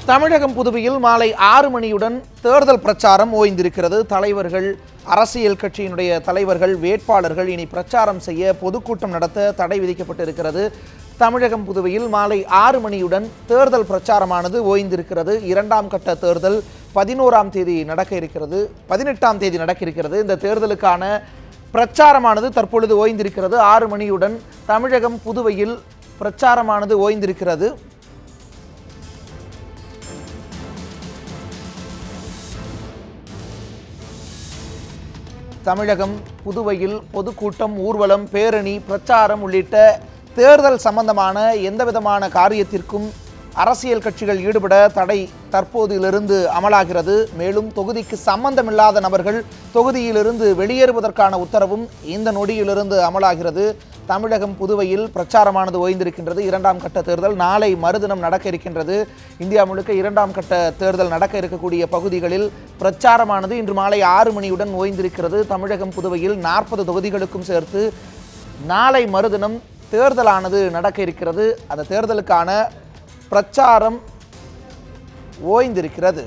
தமிழகம் புதுவையில் மாலை 6 மணியுடன் தேர்தல் பிரச்சாரம் ஓய்ந்திருக்கிறது. தலைவர்கள், அரசியல் கட்சியினுடைய தலைவர்கள், வேட்பாளர்கள் இனி பிரச்சாரம் செய்ய பொதுக்கூட்டம் நடத்த தடை விதிக்கப்பட்டிருக்கிறது. தமிழகம் புதுவையில் மாலை 6 மணியுடன் தேர்தல் பிரச்சாரமானது ஓய்ந்திருக்கிறது. 2ஆம் கட்ட தேர்தல் 11ஆம் தேதி நடக்க இருக்கிறது, 18ஆம் தேதி நடக்க இருக்கிறது. இந்த தேர்தலுக்கான பிரச்சாரமானது தற்பொழுது ஓய்ந்திருக்கிறது. 6 மணியுடன் தமிழகம் புதுவையில் பிரச்சாரமானது ஓய்ந்திருக்கிறது. தமிழகம் புதுவையில் பொதுக்கூட்டம், ஊர்வலம், பேரணி, பிரச்சாரம் உள்ளிட்ட தேர்தல் சம்பந்தமான எந்தவிதமான காரியத்திற்கும் அரசியல் கட்சிகள் ஈடுபட தடை தற்போதிலிருந்து அமலாகிறது. மேலும் தொகுதிக்கு சம்பந்தமில்லாத நபர்கள் தொகுதியிலிருந்து வெளியேறுவதற்கான உத்தரவும் இந்த நொடியிலிருந்து அமலாகிறது. தமிழகம் புதுவையில் பிரச்சாரமானது ஓய்ந்திருக்கின்றது. 2ஆம் கட்ட தேர்தல் நாளை மறுதினம் நடக்க இருக்கின்றது. இந்தியா முழுக்க 2ஆம் கட்ட தேர்தல் நடக்க இருக்கக்கூடிய பகுதிகளில் பிரச்சாரமானது இன்று மாலை 6 மணியுடன் ஓய்ந்திருக்கிறது. தமிழகம் புதுவையில் 40 தொகுதிகளுக்கும் சேர்த்து நாளை மறுதினம் தேர்தலானது நடக்க இருக்கிறது. அந்த தேர்தலுக்கான பிரச்சாரம் ஓய்ந்திருக்கிறது.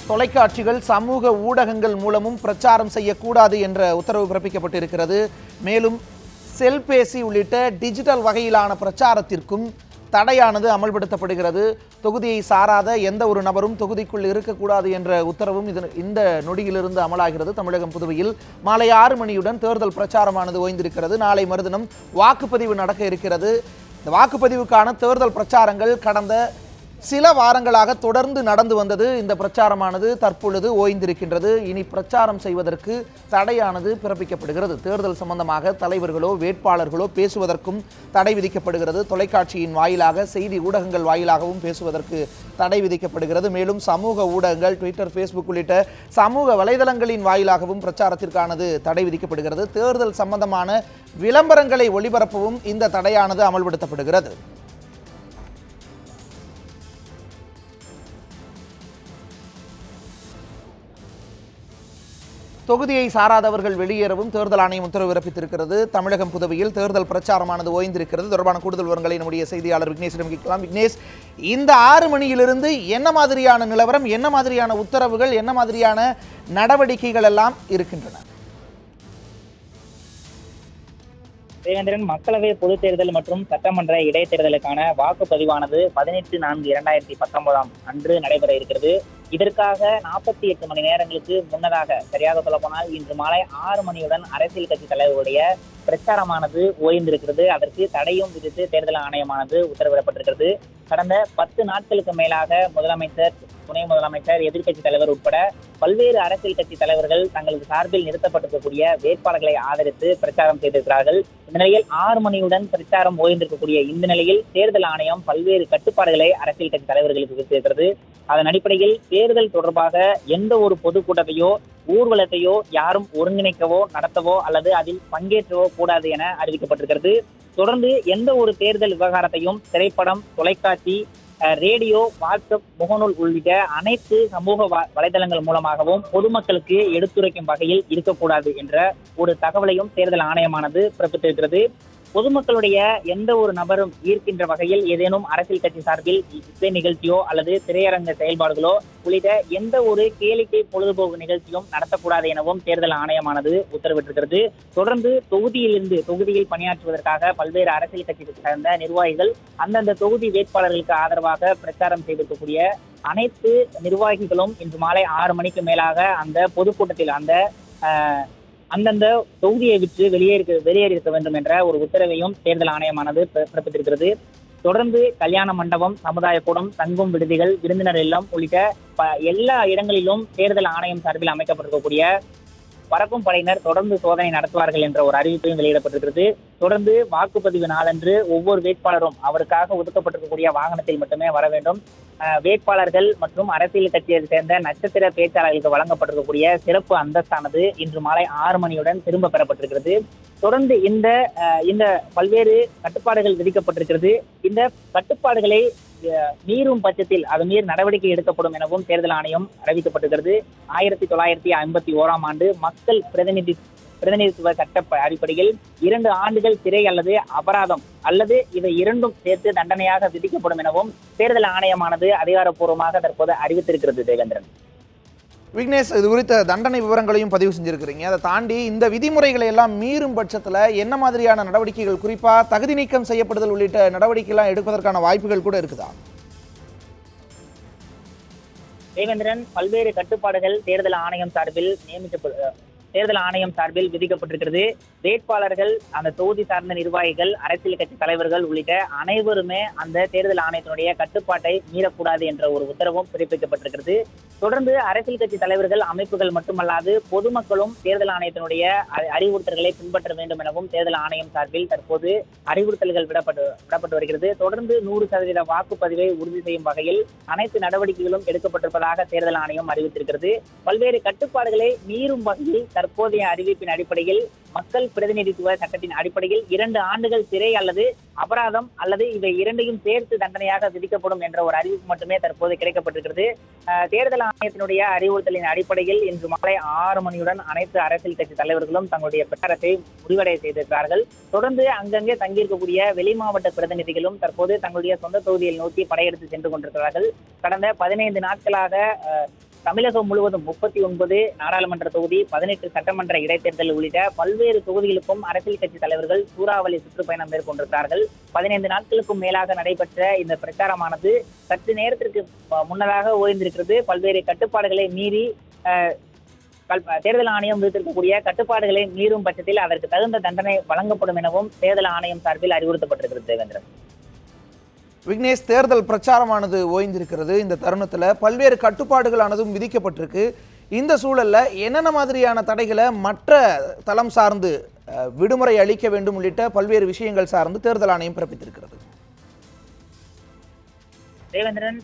தொலைக்காட்சிகள், சமூக ஊடகங்கள் மூலமும் பிரச்சாரம் செய்யக்கூடாது என்ற உத்தரவு பிறப்பிக்கப்பட்டிருக்கிறது. மேலும் செல்பேசி உள்ளிட்ட டிஜிட்டல் வகையிலான பிரச்சாரத்திற்கும் தடையானது அமல்படுத்தப்படுகிறது. தொகுதியை சாராத எந்த ஒரு நபரும் தொகுதிக்குள் இருக்கக்கூடாது என்ற உத்தரவும் இந்த நொடியிலிருந்து அமலாகிறது. தமிழகம் புதுவையில் மாலை 6 மணியுடன் தேர்தல் பிரச்சாரமானது ஓய்ந்திருக்கிறது. நாளை மறுதினம் வாக்குப்பதிவு நடக்க இருக்கிறது. இந்த வாக்குப்பதிவுக்கான தேர்தல் பிரச்சாரங்கள் கடந்த சில வாரங்களாக தொடர்ந்து நடந்து வந்தது. இந்த பிரச்சாரமானது தற்பொழுது ஓய்ந்திருக்கின்றது. இனி பிரச்சாரம் செய்வதற்கு தடையானது பிறப்பிக்கப்படுகிறது. தேர்தல் சம்பந்தமாக தலைவர்களோ வேட்பாளர்களோ பேசுவதற்கும் தடை விதிக்கப்படுகிறது. தொலைக்காட்சியின் வாயிலாக, செய்தி ஊடகங்கள் வாயிலாகவும் பேசுவதற்கு தடை விதிக்கப்படுகிறது. மேலும் சமூக ஊடகங்கள், ட்விட்டர், ஃபேஸ்புக் உள்ளிட்ட சமூக வலைதளங்களின் வாயிலாகவும் பிரச்சாரத்திற்கானது தடை விதிக்கப்படுகிறது. தேர்தல் சம்பந்தமான விளம்பரங்களை ஒளிபரப்பவும் இந்த தடையானது அமல்படுத்தப்படுகிறது. தொகுதியை சாராதவர்கள் வெளியேறவும் தேர்தல் ஆணையம் உத்தரவு பிறப்பித்திருக்கிறது. தமிழகம் புதுவையில் தேர்தல் பிரச்சாரமானது ஓய்ந்திருக்கிறது. தொடர்பான கூடுதல் விவரங்களை நம்முடைய செய்தியாளர் விக்னேஷிடம் கேட்கலாம். விக்னேஷ், இந்த 6 மணியிலிருந்து என்ன மாதிரியான நிலவரம், என்ன மாதிரியான உத்தரவுகள், என்ன மாதிரியான நடவடிக்கைகள் எல்லாம் இருக்கின்றன? தேவேந்திரன், மக்களவை பொதுத் தேர்தல் மற்றும் சட்டமன்ற இடைத்தேர்தலுக்கான வாக்குப்பதிவானது 18/4/2019 அன்று நடைபெற இருக்கிறது. இதற்காக 48 மணி நேரங்களுக்கு முன்னதாக, சரியாக சொல்ல போனால் இன்று மாலை 6 மணியுடன் அரசியல் கட்சி தலைவர்களுடைய பிரச்சாரமானது ஓய்ந்திருக்கிறது. அதற்கு தடையும் விதித்து தேர்தல் ஆணையமானது உத்தரவிடப்பட்டிருக்கிறது. கடந்த 10 நாட்களுக்கு மேலாக முதலமைச்சர், துணை முதலமைச்சர், எதிர்க்கட்சி தலைவர் உட்பட பல்வேறு அரசியல் கட்சி தலைவர்கள் தங்களது சார்பில் நிறுத்தப்பட்டிருக்கக்கூடிய வேட்பாளர்களை ஆதரித்து பிரச்சாரம் செய்திருக்கிறார்கள். இந்த நிலையில் 6 மணியுடன் பிரச்சாரம் ஓய்ந்திருக்கக்கூடிய இந்த நிலையில் தேர்தல் ஆணையம் பல்வேறு கட்டுப்பாடுகளை அரசியல் கட்சி தலைவர்களுக்கு விதித்திருக்கிறது. அதன் அடிப்படையில் தேர்தல் தொடர்பாக எந்த ஒரு பொதுக்கூட்டத்தையோ ஊர்வலத்தையோ யாரும் ஒருங்கிணைக்கவோ, நடத்தவோ அல்லது அதில் பங்கேற்றவோ கூடாது என அறிவிக்கப்பட்டிருக்கிறது. தொடர்ந்து எந்த ஒரு தேர்தல் விவகாரத்தையும் திரைப்படம், தொலைக்காட்சி, ரேடியோ, வாட்ஸ்அப், முகநூல் உள்ளிட்ட அனைத்து சமூக வலைதளங்கள் மூலமாகவும் பொதுமக்களுக்கு எடுத்துரைக்கும் வகையில் இருக்கக்கூடாது என்ற ஒரு தகவலையும் தேர்தல் ஆணையமானது பிறப்பித்திருக்கிறது. பொதுமக்களுடைய எந்த ஒரு நபரும் ஈர்க்கின்ற வகையில் ஏதேனும் அரசியல் கட்சி சார்பில் இசை நிகழ்ச்சியோ அல்லது திரையரங்க செயல்பாடுகளோ உள்ளிட்ட எந்த ஒரு கேளிக்கை பொழுதுபோக்கு நிகழ்ச்சியும் நடத்தக்கூடாது எனவும் தேர்தல் ஆணையமானது உத்தரவிட்டிருக்கிறது. தொடர்ந்து தொகுதியில் பணியாற்றுவதற்காக பல்வேறு அரசியல் கட்சிகளை சேர்ந்த நிர்வாகிகள் அந்தந்த தொகுதி வேட்பாளர்களுக்கு ஆதரவாக பிரச்சாரம் செய்திருக்கக்கூடிய அனைத்து நிர்வாகிகளும் இன்று மாலை 6 மணிக்கு மேலாக அந்த பொதுக்கூட்டத்தில் அந்தந்த தொகுதியை விட்டு வெளியேறியிருக்க வேண்டும் என்ற ஒரு உத்தரவையும் தேர்தல் ஆணையமானது பிறப்பித்திருக்கிறது. தொடர்ந்து கல்யாண மண்டபம், சமுதாய கூடம், தங்கும் விடுதிகள், விருந்தினர் இல்லம் உள்ளிட்ட எல்லா இடங்களிலும் தேர்தல் ஆணையம் சார்பில் அமைக்கப்பட்டிருக்கக்கூடிய பறக்கும் படையினர் தொடர்ந்து சோதனை நடத்துவார்கள் என்ற ஒரு அறிவிப்பையும் வெளியிடப்பட்டிருக்கிறது. தொடர்ந்து வாக்குப்பதிவு நாளன்று ஒவ்வொரு வேட்பாளரும் அவருக்காக ஒதுக்கப்பட்டிருக்கக்கூடிய வாகனத்தில் மட்டுமே வர வேண்டும். வேட்பாளர்கள் மற்றும் அரசியல் கட்சியை சேர்ந்த நட்சத்திர பேச்சாளர்களுக்கு வழங்கப்பட்டிருக்கக்கூடிய சிறப்பு அந்தஸ்தானது இன்று மாலை 6 மணியுடன் திரும்ப பெறப்பட்டிருக்கிறது. தொடர்ந்து இந்த பல்வேறு கட்டுப்பாடுகள் விதிக்கப்பட்டிருக்கிறது. இந்த கட்டுப்பாடுகளை மீறும் பட்சத்தில் அது மீறி நடவடிக்கை எடுக்கப்படும் எனவும் தேர்தல் ஆணையம் அறிவிக்கப்பட்டிருக்கிறது. 1951ஆம் ஆண்டு மக்கள் பிரதிநிதி பிரதிநிதித்துவ சட்ட அடிப்படையில் 2 ஆண்டுகள் சிறை அல்லது அபராதம் அல்லது இவை இரண்டும் சேர்த்து தண்டனையாக விதிக்கப்படும் எனவும் தேர்தல் ஆணையமானது அதிகாரப்பூர்வமாக தற்போது அறிவித்திருக்கிறது தேவேந்திரன். விக்னேஷ், இது குறித்த தண்டனை விவரங்களையும் பதிவு செஞ்சிருக்கிறீங்க. அதை தாண்டி இந்த விதிமுறைகளை எல்லாம் மீறும் பட்சத்தில் என்ன மாதிரியான நடவடிக்கைகள், குறிப்பாக தகுதி நீக்கம் செய்யப்படுதல் உள்ளிட்ட நடவடிக்கைகள் எடுப்பதற்கான வாய்ப்புகள் கூட இருக்குதா? தேவேந்திரன், பல்வேறு கட்டுப்பாடுகள் தேர்தல் ஆணையம் சார்பில் விதிக்கப்பட்டிருக்கிறது. வேட்பாளர்கள், அந்த தொகுதி சார்ந்த நிர்வாகிகள், அரசியல் கட்சி தலைவர்கள் உள்ளிட்ட அனைவருமே அந்த தேர்தல் ஆணையத்தினுடைய கட்டுப்பாட்டை மீறக்கூடாது என்ற ஒரு உத்தரவும் பிறப்பிக்கப்பட்டிருக்கிறது. தொடர்ந்து அரசியல் கட்சி தலைவர்கள், அமைப்புகள் மட்டுமல்லாது பொதுமக்களும் தேர்தல் ஆணையத்தினுடைய அறிவுறுத்தல்களை பின்பற்ற வேண்டும் எனவும் தேர்தல் ஆணையம் சார்பில் தற்போது அறிவுறுத்தல்கள் விடப்பட்டு வருகிறது. தொடர்ந்து 100% வாக்குப்பதிவை உறுதி செய்யும் வகையில் அனைத்து நடவடிக்கைகளும் எடுக்கப்பட்டிருப்பதாக தேர்தல் ஆணையம் அறிவித்திருக்கிறது. பல்வேறு கட்டுப்பாடுகளை மீறும் வகையில் தற்போதைய அறிவிப்பின் அடிப்படையில் மக்கள் பிரதிநிதித்துவ சட்டத்தின் அடிப்படையில் 2 ஆண்டுகள் சிறை அல்லது அபராதம் அல்லது இவை இரண்டையும் சேர்த்து தண்டனையாக விதிக்கப்படும் என்ற ஒரு அறிவிப்பு மட்டுமே தற்போது கிடைக்கப்பட்டிருக்கிறது. தேர்தல் ஆணையத்தினுடைய அறிவுறுத்தலின் அடிப்படையில் இன்று மாலை 6 மணியுடன் அனைத்து அரசியல் கட்சி தலைவர்களும் தங்களுடைய பிரச்சாரத்தை முடிவடைய செய்திருக்கிறார்கள். தொடர்ந்து அங்கங்கே தங்கியிருக்கக்கூடிய வெளி மாவட்ட பிரதிநிதிகளும் தற்போது தங்களுடைய சொந்த தொகுதியில் நோக்கி படையெடுத்து சென்று கொண்டிருக்கிறார்கள். கடந்த 15 நாட்களாக தமிழகம் முழுவதும் 39 நாடாளுமன்ற தொகுதி, 18 சட்டமன்ற இடைத்தேர்தல் உள்ளிட்ட பல்வேறு தொகுதிகளுக்கும் அரசியல் கட்சி தலைவர்கள் சூறாவளி சுற்றுப்பயணம் மேற்கொண்டிருக்கிறார்கள். 15 நாட்களுக்கும் மேலாக நடைபெற்ற இந்த பிரச்சாரமானது சற்று நேரத்திற்கு முன்னதாக ஓய்ந்திருக்கிறது. பல்வேறு கட்டுப்பாடுகளை மீறி தேர்தல் ஆணையம் விதித்திருக்கக்கூடிய கட்டுப்பாடுகளை மீறும் பட்சத்தில் அதற்கு தகுந்த தண்டனை வழங்கப்படும் எனவும் தேர்தல் ஆணையம் சார்பில் அறிவுறுத்தப்பட்டிருக்கிறது. தேவேந்திரன். விக்னேஷ், தேர்தல் பிரச்சாரமானது ஓய்ந்திருக்கிறது. இந்த தருணத்தில் பல்வேறு கட்டுப்பாடுகளானதும் விதிக்கப்பட்டிருக்கு. இந்த சூழல்ல என்னென்ன மாதிரியான தடைகளை மற்ற தளம் சார்ந்து விடுமுறை அளிக்க வேண்டும் உள்ளிட்ட பல்வேறு விஷயங்கள் சார்ந்து தேர்தல் ஆணையம் பிறப்பித்திருக்கிறது? தேவேந்திரன்,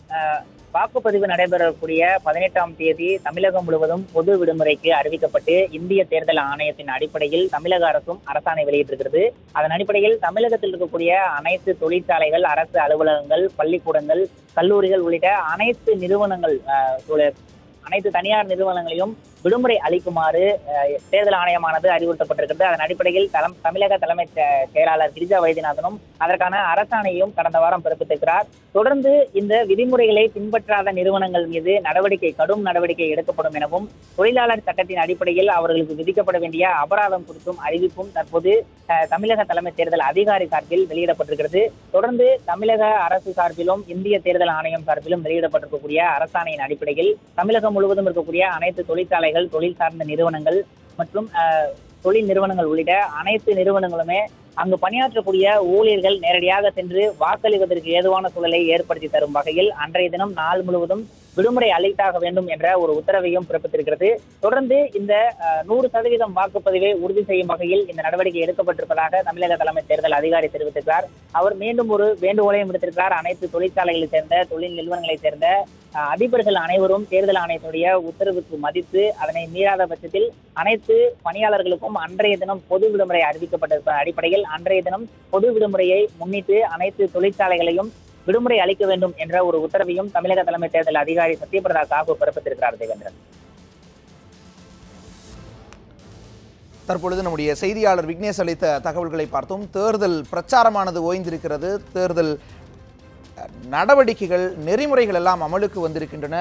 வாக்குப்பதிவு நடைபெறக்கூடிய 18ஆம் தேதி தமிழகம் முழுவதும் பொது விடுமுறைக்கு அறிவிக்கப்பட்டு இந்திய தேர்தல் ஆணையத்தின் அடிப்படையில் தமிழக அரசும் அரசாணை வெளியிட்டிருக்கிறது. அதன் அடிப்படையில் தமிழகத்தில் இருக்கக்கூடிய அனைத்து தொழிற்சாலைகள், அரசு அலுவலகங்கள், பள்ளிக்கூடங்கள், கல்லூரிகள் உள்ளிட்ட அனைத்து தனியார் நிறுவனங்களையும் விடுமுறை அளிக்குமாறு தேர்தல் ஆணையமானது அறிவுறுத்தப்பட்டிருக்கிறது. அதன் அடிப்படையில் தமிழக தலைமை செயலாளர் கிரிஜா வைத்தியநாதனும் அதற்கான அரசாணையையும் கடந்த வாரம் பிறப்பித்திருக்கிறார். தொடர்ந்து இந்த விதிமுறைகளை பின்பற்றாத நிறுவனங்கள் மீது கடும் நடவடிக்கை எடுக்கப்படும் எனவும் தொழிலாளர் சட்டத்தின் அடிப்படையில் அவர்களுக்கு விதிக்கப்பட வேண்டிய அபராதம் குறித்தும் அறிவிப்பும் தற்போது தமிழக தலைமை தேர்தல் அதிகாரி சார்பில் வெளியிடப்பட்டிருக்கிறது. தொடர்ந்து தமிழக அரசு சார்பிலும் இந்திய தேர்தல் ஆணையம் சார்பிலும் வெளியிடப்பட்டிருக்கக்கூடிய அரசாணையின் அடிப்படையில் தமிழகம் முழுவதும் இருக்கக்கூடிய அனைத்து தொழிற்சாலைகள், தொழில் சார்ந்த நிறுவனங்கள் மற்றும் தொழில் நிறுவனங்கள் உள்ளிட்ட அனைத்து நிறுவனங்களுமே அங்கு பணியாற்றக்கூடிய ஊழியர்கள் நேரடியாக சென்று வாக்களிப்பதற்கு ஏதுவான சூழலை ஏற்படுத்தி தரும் வகையில் அன்றைய தினம் நாள் முழுவதும் விடுமுறை அளித்தாக வேண்டும் என்ற ஒரு உத்தரவையும் பிறப்பித்திருக்கிறது. தொடர்ந்து இந்த 100% வாக்குப்பதிவை உறுதி செய்யும் வகையில் இந்த நடவடிக்கை எடுக்கப்பட்டிருப்பதாக தமிழக தலைமை தேர்தல் அதிகாரி தெரிவித்திருக்கிறார். அவர் மீண்டும் ஒரு வேண்டுகோளையும் விடுத்திருக்கிறார். அனைத்து தொழிற்சாலைகளைச் சேர்ந்த, தொழில் நிறுவனங்களைச் சேர்ந்த அதிபர்கள் அனைவரும் தேர்தல் ஆணையத்துடைய உத்தரவுக்கு மதித்து அதனை மீறாத பட்சத்தில் அனைத்து பணியாளர்களுக்கும் அன்றைய தினம் பொது விடுமுறை அறிவிக்கப்பட்டிருப்ப அடிப்படையில் அன்றைய தினம் பொது விடுமுறையை முன்னிட்டு அனைத்து தொழிற்சாலைகளையும் விடுமுறை அளிக்க வேண்டும் என்ற ஒரு உத்தரவையும் தமிழக தலைமை தேர்தல் அதிகாரி சத்யபிரதா சாஹூ பிறப்பித்திருக்கிறார். தேவேந்திரன். தற்பொழுது நம்முடைய செய்தியாளர் விக்னேஷ் அளித்த தகவல்களை பார்த்தோம். தேர்தல் பிரச்சாரமானது ஓய்ந்திருக்கிறது. தேர்தல் நடவடிக்கைகள், நெறிமுறைகள் எல்லாம் அமலுக்கு வந்திருக்கின்றன.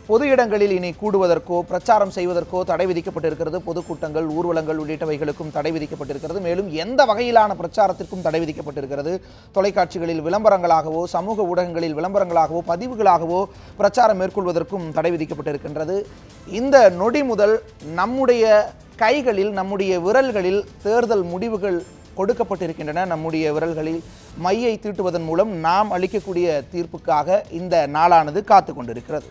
பொது இடங்களில் இனி கூடுவதற்கோ பிரச்சாரம் செய்வதற்கோ தடை விதிக்கப்பட்டிருக்கிறது. பொதுக்கூட்டங்கள், ஊர்வலங்கள் உள்ளிட்டவைகளுக்கும் தடை விதிக்கப்பட்டிருக்கிறது. மேலும் எந்த வகையிலான பிரச்சாரத்திற்கும் தடை விதிக்கப்பட்டிருக்கிறது. தொலைக்காட்சிகளில் விளம்பரங்களாகவோ, சமூக ஊடகங்களில் விளம்பரங்களாகவோ, பதிவுகளாகவோ பிரச்சாரம் மேற்கொள்வதற்கும் தடை விதிக்கப்பட்டிருக்கின்றது. இந்த நொடி முதல் நம்முடைய கைகளில், நம்முடைய விரல்களில் தேர்தல் முடிவுகள் கொடுக்கப்பட்டிருக்கின்றன. நம்முடைய விரல்களில் மையை தீட்டுவதன் மூலம் நாம் அளிக்கக்கூடிய தீர்ப்புக்காக இந்த நாளானது காத்து கொண்டிருக்கிறது.